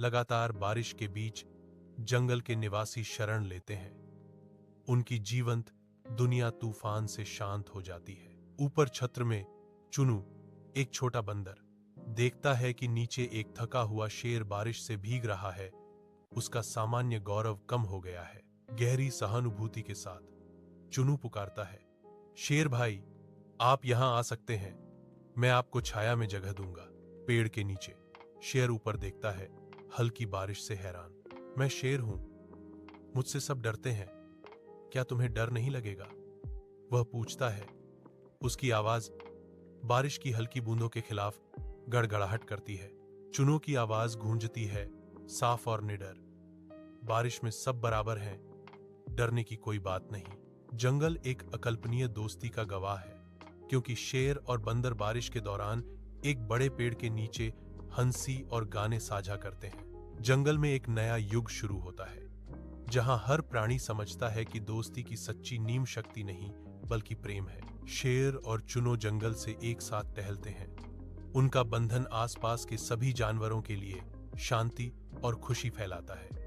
लगातार बारिश के बीच जंगल के निवासी शरण लेते हैं। उनकी जीवंत दुनिया तूफान से शांत हो जाती है। ऊपर छत्र में चुनू, एक छोटा बंदर, देखता है कि नीचे एक थका हुआ शेर बारिश से भीग रहा है। उसका सामान्य गौरव कम हो गया है। गहरी सहानुभूति के साथ चुनू पुकारता है, शेर भाई, आप यहां आ सकते हैं, मैं आपको छाया में जगह दूंगा। पेड़ के नीचे शेर ऊपर देखता है, हल्की बारिश से हैरान। मैं शेर हूं, मुझसे सब डरते हैं, क्या तुम्हें डर नहीं लगेगा? वह पूछता है। उसकी आवाज बारिश की हल्की बूंदों के खिलाफ गड़गड़ाहट करती है। चुनू की आवाज गूंजती है, साफ और निडर। बारिश में सब बराबर हैं, डरने की कोई बात नहीं। जंगल एक अकल्पनीय दोस्ती का गवाह है, क्योंकि शेर और बंदर बारिश के दौरान एक बड़े पेड़ के नीचे हंसी और गाने साझा करते हैं। जंगल में एक नया युग शुरू होता है, जहां हर प्राणी समझता है कि दोस्ती की सच्ची नींव शक्ति नहीं बल्कि प्रेम है। शेर और चुनो जंगल से एक साथ टहलते हैं। उनका बंधन आसपास के सभी जानवरों के लिए शांति और खुशी फैलाता है।